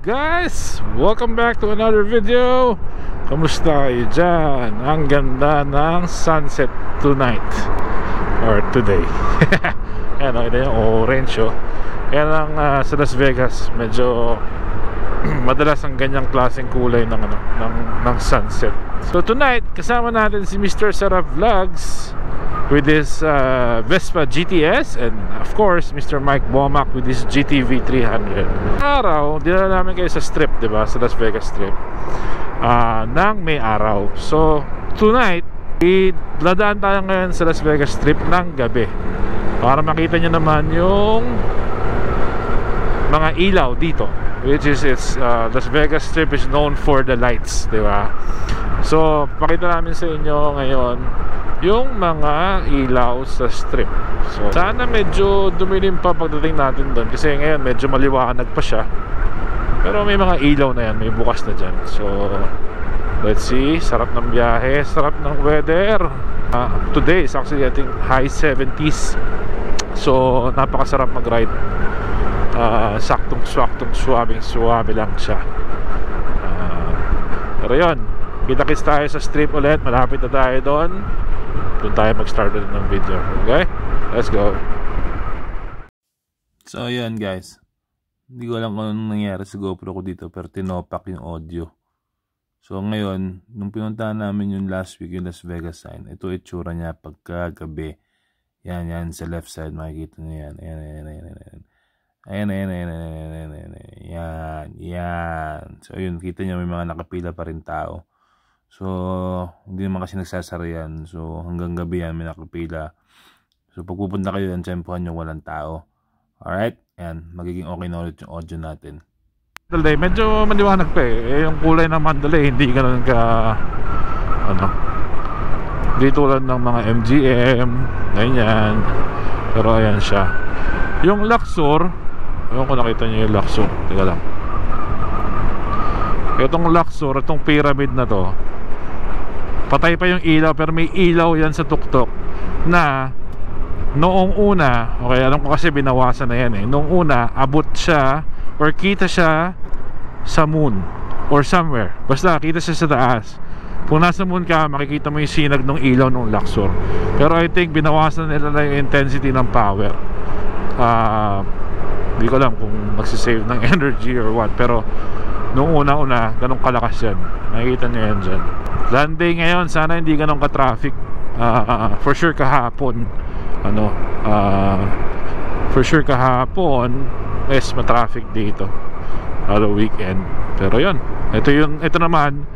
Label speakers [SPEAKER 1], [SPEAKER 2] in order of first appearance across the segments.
[SPEAKER 1] guys? Welcome back to another video. Kamusta kayo dyan? Ang ganda ng sunset tonight or today. Ayan o, ito yung orange o. Yan ang sa Las Vegas. Medyo madalas ang ganyang klaseng kulay ng sunset. So tonight, kasama natin si Mr. Sarah Vlogs with his Vespa GTS, and of course Mr. Mike Bomack with his GTV 300. Araw, dinala namin kayo sa strip, diba? Sa Las Vegas strip nang may araw. So tonight, dadaan tayo ngayon sa Las Vegas strip ng gabi para makita nyo naman yung mga ilaw dito, which is Las Vegas strip is known for the lights, diba? So pakita namin sa inyo ngayon yung mga ilaw sa strip. So sana medyo dumilim pa pagdating natin doon, kasi ngayon medyo maliwanag pa siya, pero may mga ilaw na yan, may bukas na dyan. So let's see. Sarap ng biyahe, sarap ng weather. Today is actually I think high 70s. So napakasarap mag-ride. Saktong suwabing lang siya. Pero yun, kita-kits tayo sa strip ulit. Malapit na tayo doon. Doon tayo mag-start ulit ng video. Okay? Let's go.
[SPEAKER 2] So yun guys, hindi ko alam kung anong nangyari sa GoPro ko dito, pero tinopak yung audio. So ngayon, nung pinuntahan namin yung last week, yung Las Vegas sign, ito itsura niya pagkagabi. Yan sa left side, makikita niyo yan. Ayan. So yun, kita niyo may mga nakapila pa rin tao. So hindi naman kasi nagsasara yan. So hanggang gabi yan may nakapila. So pag pupunta kayo yan, tsempohan nyo walang tao. Alright, yan, magiging okay na ulit yung audio natin.
[SPEAKER 1] Mandalay, medyo maliwanag pa eh. Yung kulay ng Mandalay hindi ganun ka hindi tulad ng mga MGM ganyan, pero ayan siya. Yung Luxor, ewan ko nakita nyo yung Luxor, teka lang. Itong Luxor, itong pyramid na to, patay pa yung ilaw, pero may ilaw yan sa tuktok na noong una, okay, alam ko kasi binawasan na yan eh. Noong una, abot siya or kita siya sa moon or somewhere, basta kita siya sa taas. Kung nasa moon ka, makikita mo yung sinag ng ilaw ng Luxor. Pero I think binawasan nila na yung intensity ng power. Hindi ko alam kung magsisave ng energy or what, pero noong una ganun kalakas yan. Makikita nyo yan dyan. Sunday ngayon, sana hindi ganun ka-traffic. For sure kahapon for sure kahapon is ma-traffic dito lalo weekend. Pero yun, ito naman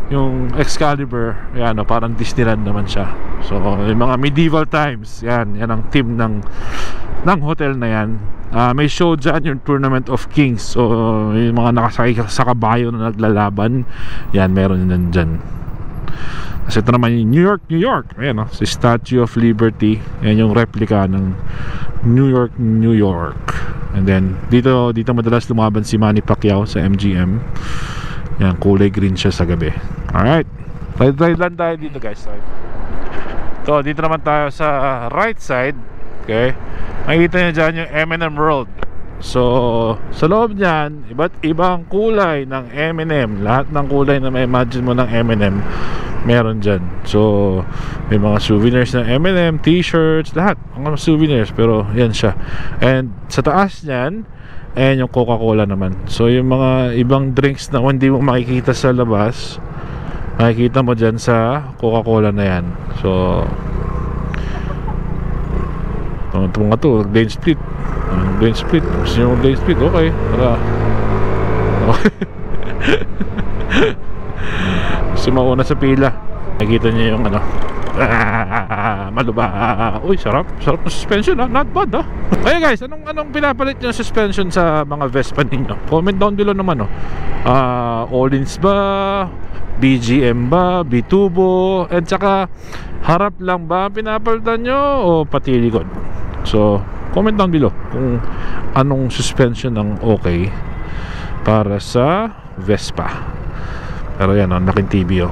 [SPEAKER 1] yung Excalibur, yan, parang Disneyland naman siya. So yung mga medieval times, yan ang theme ng hotel na yan. May show dyan, yung Tournament of Kings. So yung mga nakasakay sa kabayo na naglalaban, yan, meron yan dyan. Kasi ito naman yung New York. Ayan, si Statue of Liberty. Ayan yung replica ng New York. And then dito madalas lumaban si Manny Pacquiao sa MGM. Yan, kulay green siya sa gabi. Alright, ride lang tayo dito guys. So dito naman tayo sa right side. Okay, makikita nyo dyan yung M&M World. So sa loob nyan, iba't ibang kulay ng M&M. Lahat ng kulay na may imagine mo ng M&M meron dyan. So may mga souvenirs ng M&M, t-shirts, lahat mga souvenirs. Pero yan siya. And sa taas nyan, ayan yung Coca-Cola naman. So yung mga ibang drinks na hindi mo makikita sa labas, makikita mo dyan sa Coca-Cola na yan. So ito mga to, lane split. Gusto nyo lane split, okay. Gusto mauna sa pila, nakikita nyo yung maluba. Uy, sarap ng suspension, not bad. Okay guys, anong pinapalit nyo suspension sa mga Vespa ninyo? Comment down below naman. All-ins ba, BGM ba, B-tubo, at saka harap lang ba pinapalitan nyo o pati likod? So comment down below kung anong suspension ang okay para sa Vespa. Pero yan, laking TV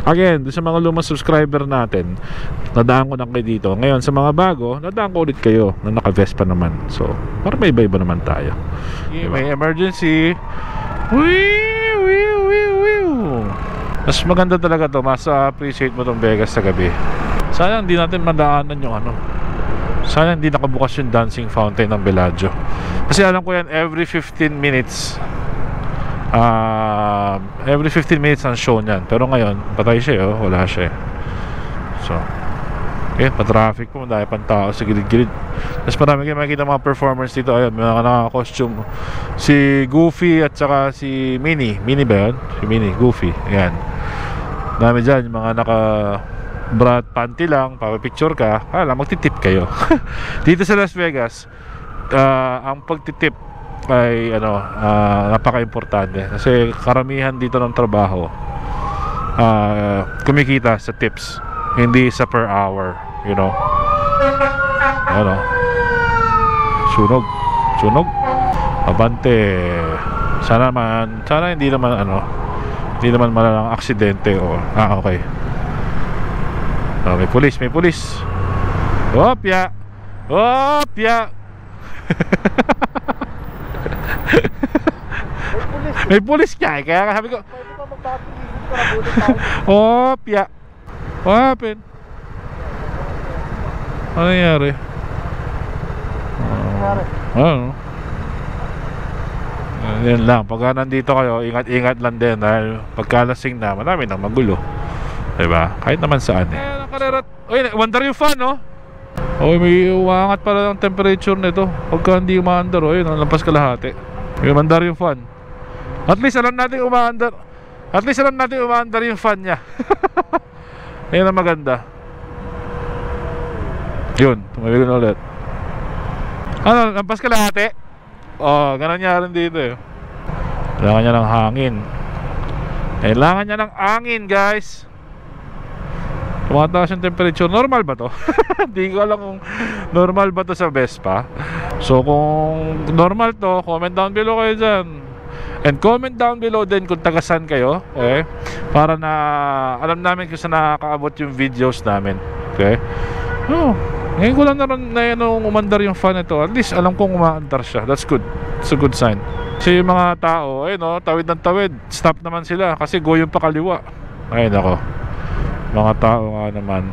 [SPEAKER 1] Again, sa mga lumang subscriber natin, nadaan ko na kayo dito. Ngayon, sa mga bago, nadaan ko ulit kayo na naka-Vespa naman. So, para may iba-iba naman tayo. Diba? May emergency. Mas maganda talaga to. Mas appreciate mo tong Vegas sa gabi. Sana hindi natin madaanan yung ano. Sana hindi nakabukas yung dancing fountain ng Bellagio. Kasi alam ko yan, every 15 minutes ang show niyan. Pero ngayon, patay siya, oh. Wala siya. So, okay, pa-traffic po, dahil pang tao sa gilid-gilid. Tapos marami kayo makikita mga performers dito. Ayun, may mga naka-costume. Si Goofy at saka si Minnie. Minnie ba yun? Si Minnie, Goofy. Ayan. Dami dyan, yung mga naka-bra panty lang, papapicture ka. Magtitip kayo. Dito sa Las Vegas, ang pagtitip ay napaka-importante. Kasi karamihan dito ng trabaho kumikita sa tips, hindi sa per hour, you know. Sunog abante. Sana hindi naman malalang aksidente o okay. May pulis. Opya. May pulis ka, kaya sabi ko, opya. What happened? Ano nangyari? Yan lang, pagka nandito kayo, ingat-ingat lang din. Dahil pagkalasing na, marami nang magulo, diba? Kahit naman saan wonder yung fan, no? May umangat pala ng temperature nito. Pagka hindi umaandar, lampas kalahati. May umandar yung fan. At least alam natin umaandar yung fan niya. Ayun ang maganda. Yun, tumawid na ulit. Lampas kalahati. Ganun niya rin dito, eh. Kailangan niya ng hangin, guys. Tumataas yung temperature. Normal ba to? Hindi ko alam kung normal ba to sa Vespa. So kung normal to, comment down below kayo dyan. And comment down below din kung tagasan kayo, okay? Para na alam namin kung saan nakakaabot yung videos namin, okay? Ngayon ko lang na umandar yung fan ito. At least alam kong umaandar siya. That's good. It's a good sign. Kasi yung mga tao, tawid ng tawid, stop naman sila kasi goyong pa kaliwa. Ayun ako, mga tao nga naman.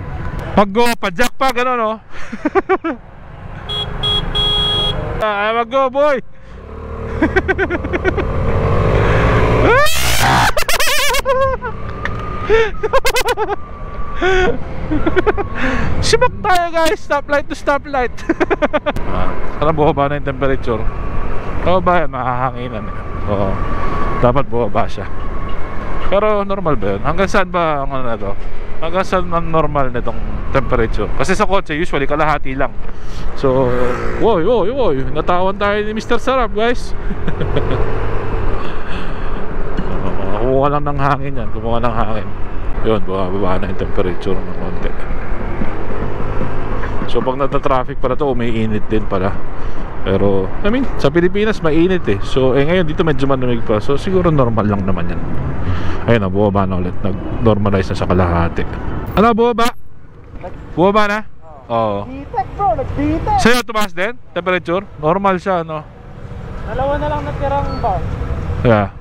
[SPEAKER 1] Mag-go, pa-jack pa, gano'n, no? Mag-go, boy! Sibak tayo, guys. Stoplight to stoplight. Sana bumaba na yung temperature. Bumaba yan, makahanginan. Oo, dapat bumaba siya. Pero normal ba yun? Hanggang saan ba ang ano na to? Hanggang saan ang normal na itong temperature? Kasi sa kotse usually kalahati lang. So, woy, natawan tayo ni Mr. Sarap, guys. Kumuha lang ng hangin yan. Yun, bumaba na yung temperature ng konti. So pag nata-traffic pala to, umiinit din pala. Pero, sa Pilipinas mainit, eh. So, ngayon dito medyo malamig pa. So, siguro normal lang naman yan. Ayun na, bumaba na ulit. Nag-normalize na sa kalahati. Ano, bumaba? Bumaba na? Oo.
[SPEAKER 3] Bitek, bro, nagbitek.
[SPEAKER 1] Sa'yo, tumaas din? Temperature? Normal siya, no?
[SPEAKER 3] Dalawa na lang natirang bar.
[SPEAKER 1] Yeah.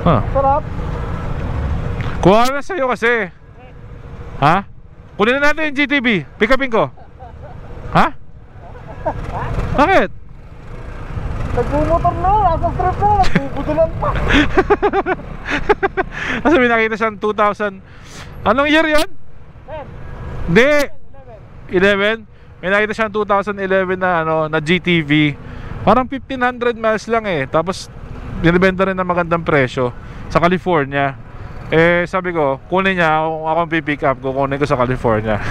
[SPEAKER 3] Sarap.
[SPEAKER 1] Kuha na sa'yo kasi. Ha? Kunin na natin yung GTV. Pick upin ko. Ha? Bakit?
[SPEAKER 3] Nagbumotor na, nasa strip na, nagbubudulan pa.
[SPEAKER 1] Kasi may nakita siyang 2,000. Anong year yun? 10. Hindi. 11. May nakita siyang 2011 na GTV. Parang 1,500 miles lang, eh. Tapos binibenta rin ng magandang presyo sa California. Sabi ko, kunin niya. Kung akong pipick up, kukunin ko sa California.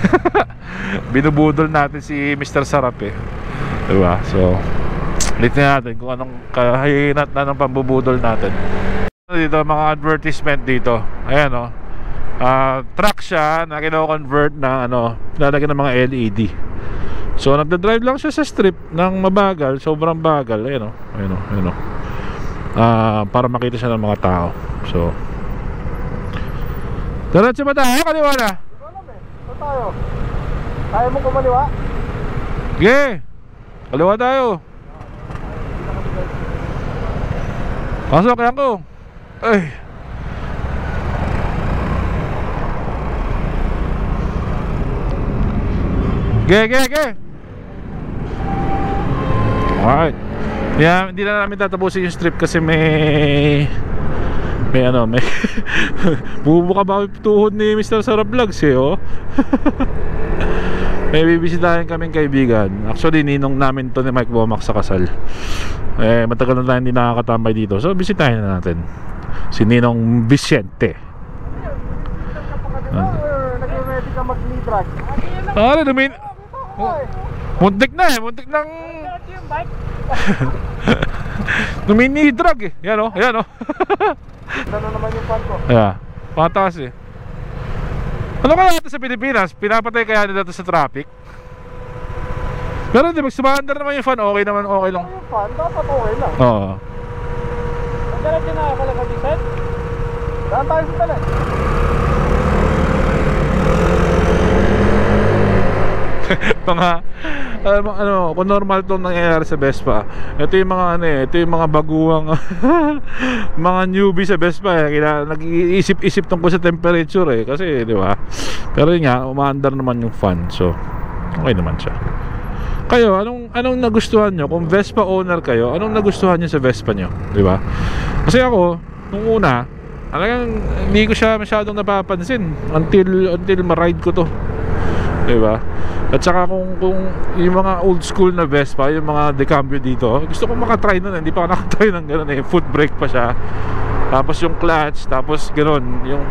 [SPEAKER 1] Binubudol natin si Mr. Sarap, eh. Diba? So, ulitin natin kung anong kahinat na ng pambubudol natin. Dito, mga advertisement dito. Ayan, o. Truck siya na kino-convert na lalagyan ng mga LED. So, nagda-drive lang siya sa strip ng mabagal, sobrang bagal. Ayan, o. para makita siya ng mga tao. So diretso ba tayo? Kaliwa na?
[SPEAKER 3] Ito alam eh. Ito tayo. Kaya mo kumaliwa?
[SPEAKER 1] Sige, kaliwa tayo. Pasok yan ko. Ay. Ge. Alright. Yeah, hindi na namin tatapusin yung strip kasi may bubuka ba yung tuhod ni Mr. Sarap Vlogs eh, oh. May bibisitahin kaming kaibigan. Actually, ninong namin to ni Mike Bomax sa kasal. Matagal na tayo hindi nakakatambay dito. So, bisitahin na natin si Ninong Vicente.
[SPEAKER 3] Nag-ready ka mag-knee drag?
[SPEAKER 1] Muntik na eh. Muntik ng Numini drag eh. Yan o.
[SPEAKER 3] Ano naman yung fan ko?
[SPEAKER 1] Yeah. Pataas eh. Ano kaya ito sa Pilipinas? Pinapatay kaya nila ito sa traffic? Pero hindi, mag-sumahandar naman yung fan. Okay naman, okay lang.
[SPEAKER 3] Yung fan, dapat okay lang.
[SPEAKER 1] Oo.
[SPEAKER 3] Magkalat din na pala mag-isat? Daan tayo sa talit.
[SPEAKER 1] Mga kung normal itong nangyayari sa Vespa, ito yung mga ito yung mga baguang mga newbie sa Vespa eh. Nag-iisip-isip tungkol sa temperature eh, kasi di ba? Pero yun nga, umaandar naman yung fan. So okay naman siya. Kayo, anong nagustuhan nyo? Kung Vespa owner kayo, anong nagustuhan nyo sa Vespa nyo? Di ba? Kasi ako, nung una, talagang hindi ko siya masyadong napapansin until ma-ride ko to. Diba? At saka kung yung mga old school na Vespa, yung mga decambio dito, gusto kong makatry nun. Hindi pa ako nakatry ng gano'n eh. Foot brake pa siya. Tapos yung clutch, tapos gano'n. Yung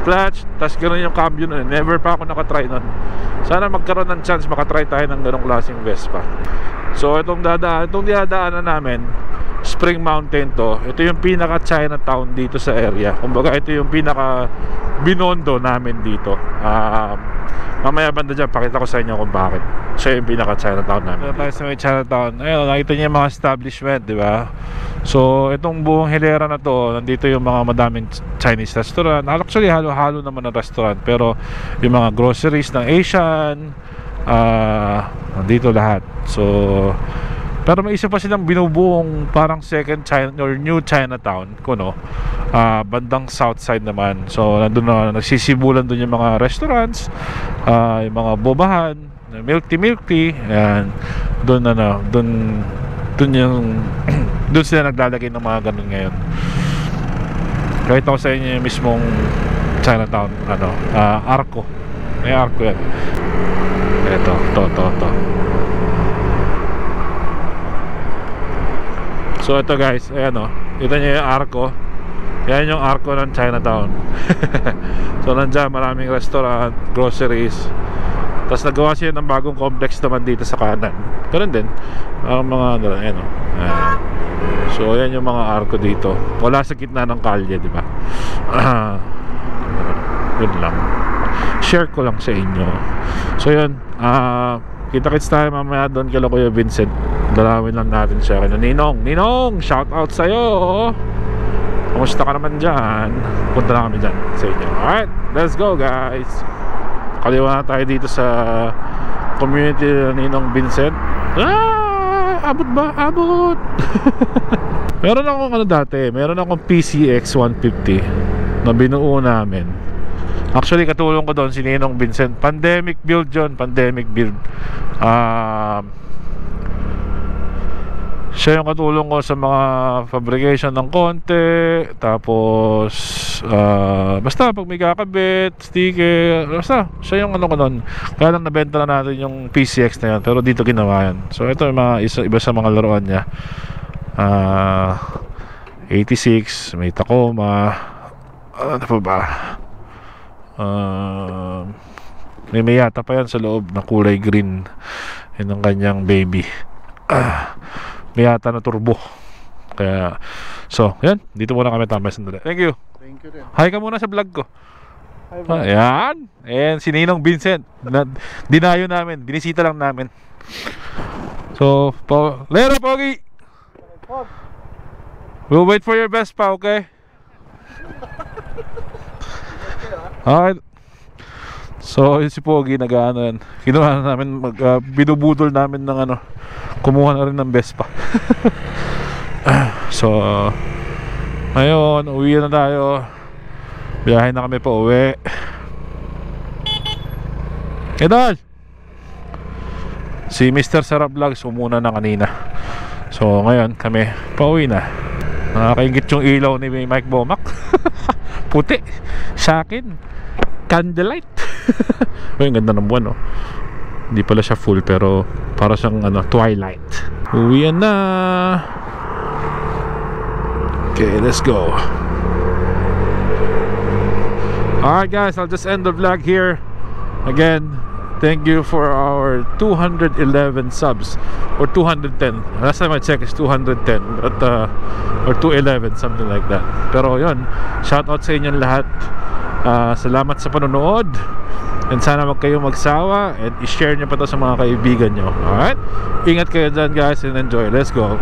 [SPEAKER 1] clutch, tapos gano'n yung cambio nun. Never pa ako nakatry nun. Sana magkaroon ng chance makatry tayo ng gano'ng klaseng Vespa. So itong dinadaanan namin, Spring Mountain to. Ito yung pinaka Chinatown dito sa area. Kumbaga ito yung pinaka Binondo namin dito. Mamaya banda dyan, pakita ko sa inyo kung bakit. Siya yung pinaka Chinatown namin. Dito tayo sa may Chinatown. Ayun, nakita niyo yung mga establishment, di ba? So itong buong hilera na to, nandito yung mga madaming Chinese restaurant. Actually halo-halo naman ang restaurant, pero yung mga groceries ng Asian, nandito lahat. So pero may isa pa silang binubuong parang second China or new Chinatown kuno, bandang south side naman. So nandun na nagsisibulan dun yung mga restaurants, yung mga bobahan, milk tea, and dun yung dun sila naglalagay ng mga ganun ngayon. Kahit ako sa inyo yung mismong Chinatown, Arco. May Arco yan. Ito, to. So ito guys, ayan o, kita nyo yung Arco. Yan yung Arco ng Chinatown. So nandiyan maraming restaurant, groceries. Tapos nagawa siya ng bagong complex naman dito sa kanan. Ganun din, mga ayan o. So ayan yung mga Arco dito. Wala sa gitna ng kalye, di ba? Yun lang, share ko lang sa inyo. So yun, kita-kits tayo mamaya doon kay Kuya Vincent. Dalawin lang natin siya. Ninong, shout out sa'yo. Kumusta ka naman dyan? Punta na kami dyan sa inyo. Alright, let's go guys. Kaliwa na tayo dito sa community ni Ninong Vincent. Abot ba? Abot. Meron akong meron akong PCX 150 na binuo namin. Actually katulong ko doon si Ninong Vincent. Pandemic build yun. Pandemic build. Siya yung katulong ko sa mga fabrication ng konti. Tapos basta pag may kakabit, sticker, basta siya yung ko nun. Kaya lang nabenta na natin yung PCX na yun, pero dito ginawa yan. So ito yung mga iba sa mga laruan niya. 86, may Tacoma, ano pa ba, may yata pa yan sa loob na kulay green. Yun ang kanyang baby. May yata na turbo. Kaya so yan, dito muna kami tambay sandali. Thank you.
[SPEAKER 3] Thank you rin.
[SPEAKER 1] Hi ka muna sa vlog ko.
[SPEAKER 3] Hi bro.
[SPEAKER 1] Ayan. And si Ninong Vincent dinayo namin, binisita lang namin. So Lero Pogi. We'll wait for your Vespa, okay? Alright. So, yun si Pogi, nag-ano yan. Kinuha na namin, binubudol namin ng ano, kumuha na rin ng Vespa. So, ngayon, uwi na tayo. Biyahe na kami pa uwi. Idol! Si Mr. Sarap Vlogs umuna na kanina. So, ngayon, kami pauwi na. Nakakaingit yung ilaw ni Mike Bomac. Puti. Sa akin, candlelight. Uy, ang ganda ng buwan, no? Hindi pala siya full, pero para siyang ano, twilight. Uwian na. Okay, let's go. Alright guys, I'll just end the vlog here. Again, thank you for our 211 subs. Or 210. Last time I checked is 210, but or 211, something like that. Pero yun, shout out sa inyong lahat. Salamat sa panonood. And sana wag kayong magsawa. And i-share nyo pa to sa mga kaibigan nyo. Alright? Ingat kayo dyan guys and enjoy. Let's go.